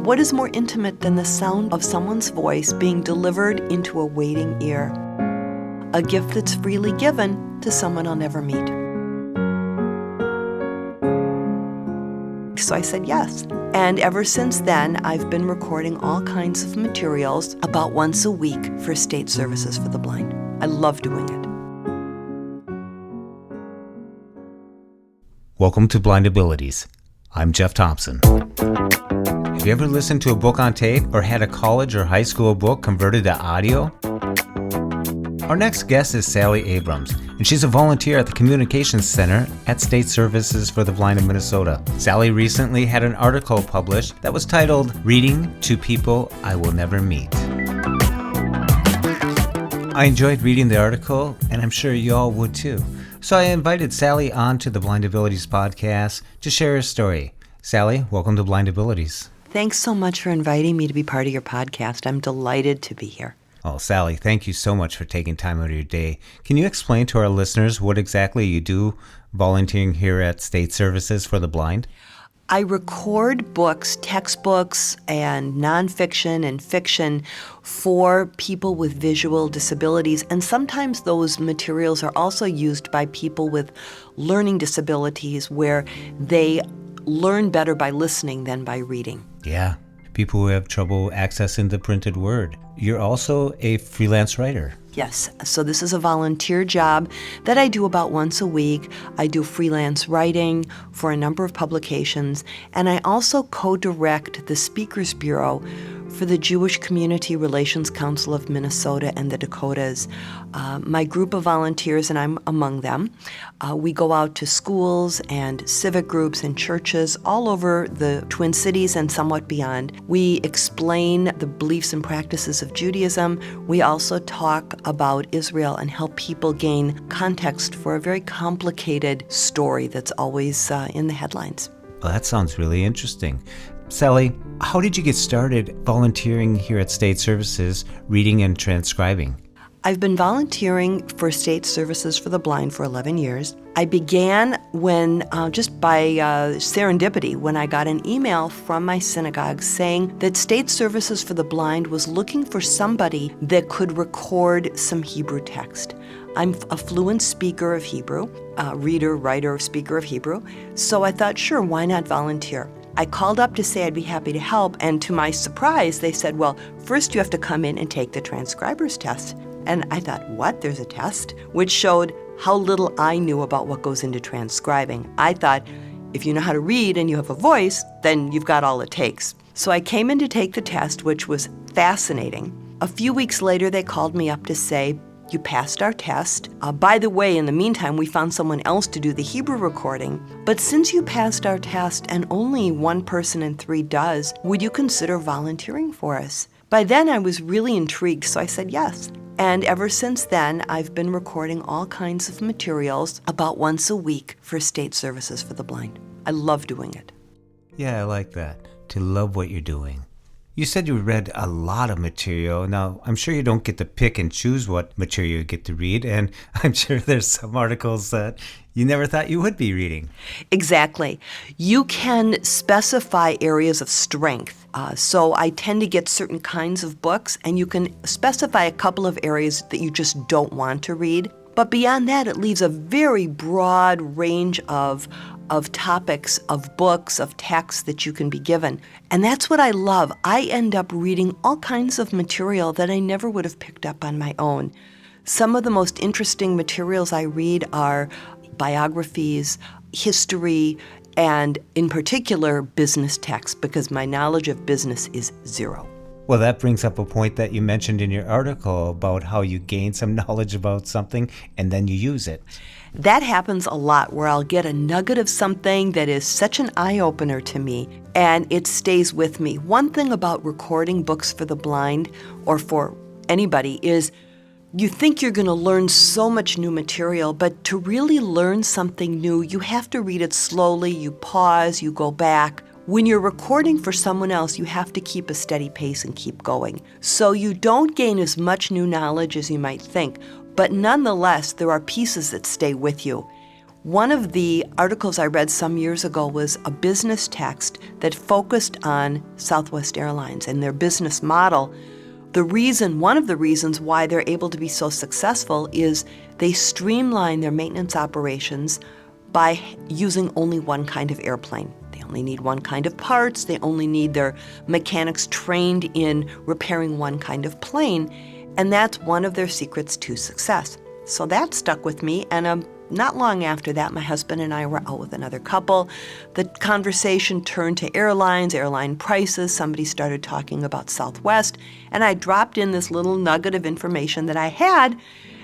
What is more intimate than the sound of someone's voice being delivered into a waiting ear? A gift that's freely given to someone I'll never meet. So I said yes. And ever since then, I've been recording all kinds of materials about once a week for State Services for the Blind. I love doing it. Welcome to Blind Abilities. I'm Jeff Thompson. Have you ever listened to a book on tape or had a college or high school book converted to audio? Our next guest is Sally Abrams, and she's a volunteer at the Communications Center at State Services for the Blind in Minnesota. Sally recently had an article published that was titled, "Reading to People I Will Never Meet." I enjoyed reading the article, and I'm sure you all would too. So I invited Sally on to the Blind Abilities podcast to share her story. Sally, welcome to Blind Abilities. Thanks so much for inviting me to be part of your podcast. I'm delighted to be here. Oh, Sally, thank you so much for taking time out of your day. Can you explain to our listeners what exactly you do volunteering here at State Services for the Blind? I record books, textbooks, and nonfiction and fiction for people with visual disabilities, and sometimes those materials are also used by people with learning disabilities where they learn better by listening than by reading. Yeah, people who have trouble accessing the printed word. You're also a freelance writer. Yes, so this is a volunteer job that I do about once a week. I do freelance writing for a number of publications, and I also co-direct the Speakers Bureau for the Jewish Community Relations Council of Minnesota and the Dakotas. My group of volunteers, and I'm among them, we go out to schools and civic groups and churches all over the Twin Cities and somewhat beyond. We explain the beliefs and practices of Judaism. We also talk about Israel and help people gain context for a very complicated story that's always in the headlines. Well, that sounds really interesting. Sally, how did you get started volunteering here at State Services, reading and transcribing? I've been volunteering for State Services for the Blind for 11 years. I began when, just by serendipity, when I got an email from my synagogue saying that State Services for the Blind was looking for somebody that could record some Hebrew text. I'm a fluent speaker of Hebrew, reader, writer, speaker of Hebrew, so I thought, sure, why not volunteer? I called up to say I'd be happy to help, and to my surprise, they said, well, first you have to come in and take the Transcriber's test. And I thought, what? There's a test? Which showed how little I knew about what goes into transcribing. I thought, if you know how to read and you have a voice, then you've got all it takes. So I came in to take the test, which was fascinating. A few weeks later, they called me up to say, you passed our test. By the way, in the meantime, we found someone else to do the Hebrew recording. But since you passed our test and only one person in 3 does, would you consider volunteering for us? By then, I was really intrigued, so I said yes. And ever since then, I've been recording all kinds of materials about once a week for State Services for the Blind. I love doing it. Yeah, I like that. To love what you're doing. You said you read a lot of material. Now, I'm sure you don't get to pick and choose what material you get to read, and I'm sure there's some articles that you never thought you would be reading. Exactly. You can specify areas of strength. So I tend to get certain kinds of books, and you can specify a couple of areas that you just don't want to read. But beyond that, it leaves a very broad range of topics, of books, of texts that you can be given. And that's what I love. I end up reading all kinds of material that I never would have picked up on my own. Some of the most interesting materials I read are biographies, history, and in particular, business texts, because my knowledge of business is zero. Well, that brings up a point that you mentioned in your article about how you gain some knowledge about something and then you use it. That happens a lot, where I'll get a nugget of something that is such an eye-opener to me, and it stays with me. One thing about recording books for the blind, or for anybody, is you think you're going to learn so much new material, but to really learn something new, you have to read it slowly, you pause, you go back. When you're recording for someone else, you have to keep a steady pace and keep going. So you don't gain as much new knowledge as you might think, but nonetheless, there are pieces that stay with you. One of the articles I read some years ago was a business text that focused on Southwest Airlines and their business model. One of the reasons why they're able to be so successful is they streamline their maintenance operations by using only one kind of airplane. They only need one kind of parts. They only need their mechanics trained in repairing one kind of plane. And that's one of their secrets to success. So that stuck with me. And not long after that, my husband and I were out with another couple. The conversation turned to airlines, airline prices. Somebody started talking about Southwest. And I dropped in this little nugget of information that I had.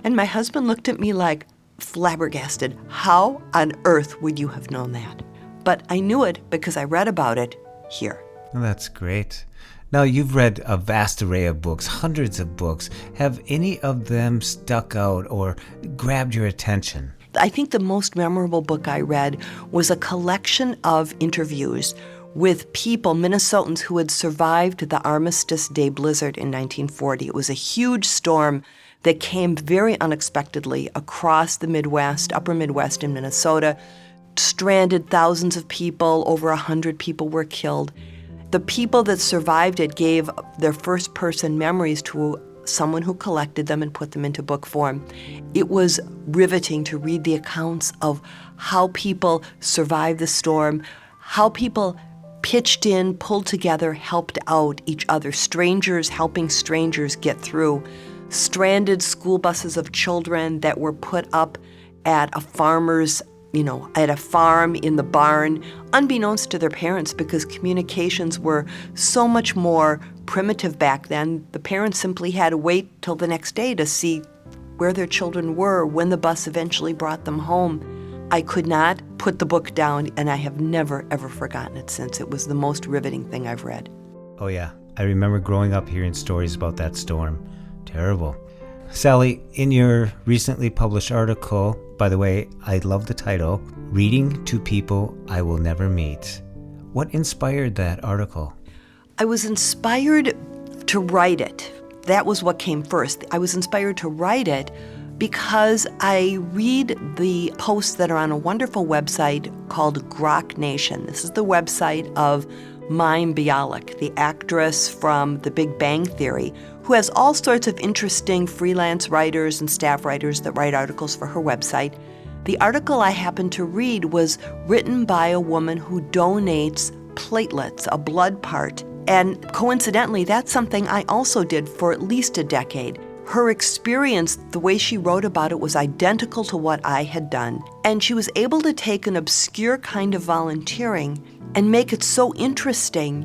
And my husband looked at me like, flabbergasted. How on earth would you have known that? But I knew it because I read about it here. Well, that's great. Now, you've read a vast array of books, hundreds of books. Have any of them stuck out or grabbed your attention? I think the most memorable book I read was a collection of interviews with people, Minnesotans, who had survived the Armistice Day blizzard in 1940. It was a huge storm that came very unexpectedly across the Midwest, upper Midwest in Minnesota, stranded thousands of people, over 100 people were killed. The people that survived it gave their first-person memories to someone who collected them and put them into book form. It was riveting to read the accounts of how people survived the storm, how people pitched in, pulled together, helped out each other, strangers helping strangers get through. Stranded school buses of children that were put up at a farmer's, at a farm in the barn, unbeknownst to their parents because communications were so much more primitive back then. The parents simply had to wait till the next day to see where their children were when the bus eventually brought them home. I could not put the book down, and I have never, ever forgotten it since. It was the most riveting thing I've read. Oh yeah, I remember growing up hearing stories about that storm. Terrible. Sally, in your recently published article, by the way, I love the title, Reading to People I Will Never Meet. What inspired that article? I was inspired to write it. That was what came first. I was inspired to write it because I read the posts that are on a wonderful website called Grok Nation. This is the website of Mayim Bialik, the actress from The Big Bang Theory, who has all sorts of interesting freelance writers and staff writers that write articles for her website. The article I happened to read was written by a woman who donates platelets, a blood part. And coincidentally, that's something I also did for at least a decade. Her experience, the way she wrote about it, was identical to what I had done. And she was able to take an obscure kind of volunteering and make it so interesting.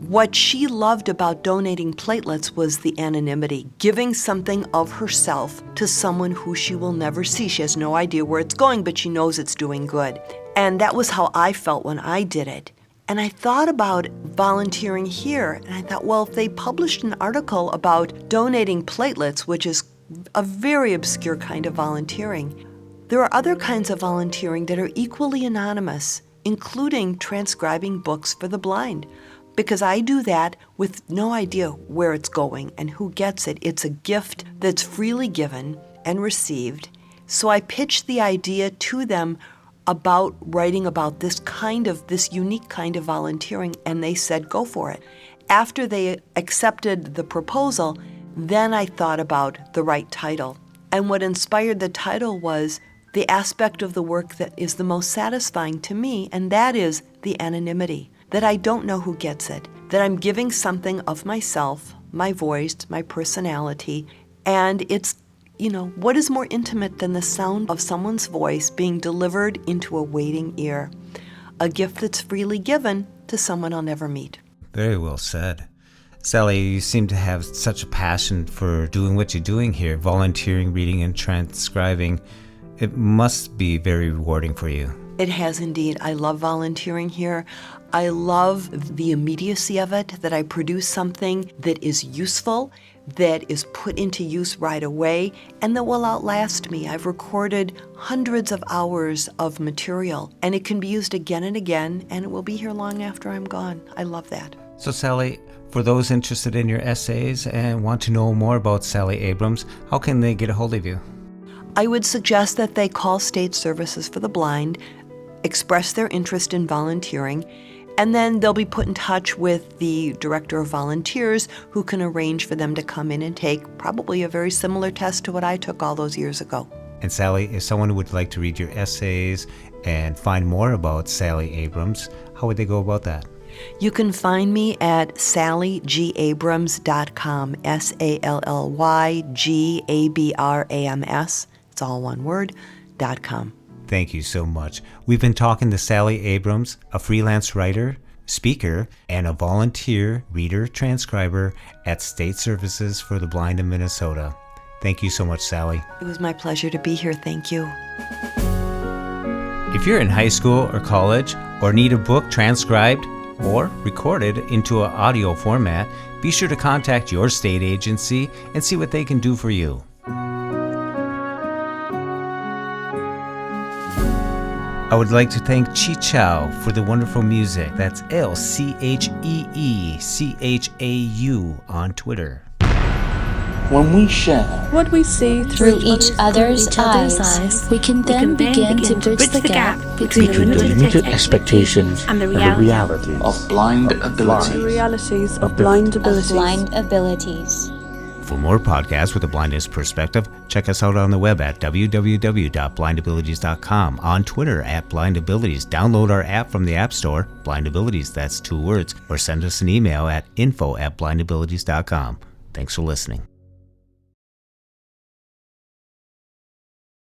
What she loved about donating platelets was the anonymity, giving something of herself to someone who she will never see. She has no idea where it's going, but she knows it's doing good. And that was how I felt when I did it. And I thought about volunteering here, and I thought, well, if they published an article about donating platelets, which is a very obscure kind of volunteering, there are other kinds of volunteering that are equally anonymous, including transcribing books for the blind. Because I do that with no idea where it's going and who gets it. It's a gift that's freely given and received. So I pitched the idea to them about writing about this unique kind of volunteering, and they said, go for it. After they accepted the proposal, then I thought about the right title. And what inspired the title was the aspect of the work that is the most satisfying to me, and that is the anonymity. That I don't know who gets it, that I'm giving something of myself, my voice, my personality, and it's, what is more intimate than the sound of someone's voice being delivered into a waiting ear? A gift that's freely given to someone I'll never meet. Very well said. Sally, you seem to have such a passion for doing what you're doing here, volunteering, reading, and transcribing. It must be very rewarding for you. It has indeed. I love volunteering here. I love the immediacy of it, that I produce something that is useful, that is put into use right away, and that will outlast me. I've recorded hundreds of hours of material, and it can be used again and again, and it will be here long after I'm gone. I love that. So Sally, for those interested in your essays and want to know more about Sally Abrams, how can they get a hold of you? I would suggest that they call State Services for the Blind, express their interest in volunteering, and then they'll be put in touch with the Director of Volunteers who can arrange for them to come in and take probably a very similar test to what I took all those years ago. And Sally, if someone would like to read your essays and find more about Sally Abrams, how would they go about that? You can find me at sallygabrams.com, SALLYGABRAMS, it's all one word, .com. Thank you so much. We've been talking to Sally Abrams, a freelance writer, speaker, and a volunteer reader transcriber at State Services for the Blind in Minnesota. Thank you so much, Sally. It was my pleasure to be here. Thank you. If you're in high school or college or need a book transcribed or recorded into an audio format, be sure to contact your state agency and see what they can do for you. I would like to thank Chi Chow for the wonderful music. That's LCHEECHAU on Twitter. When we share what we see through each other's eyes, we can then begin to bridge the gap between the limited expectations and the reality of blind abilities. The realities of blind abilities. For more podcasts with a blindness perspective, check us out on the web at www.blindabilities.com, on Twitter at blindabilities. Download our app from the App Store, blindabilities, that's 2 words, or send us an email at info@blindabilities.com. Thanks for listening.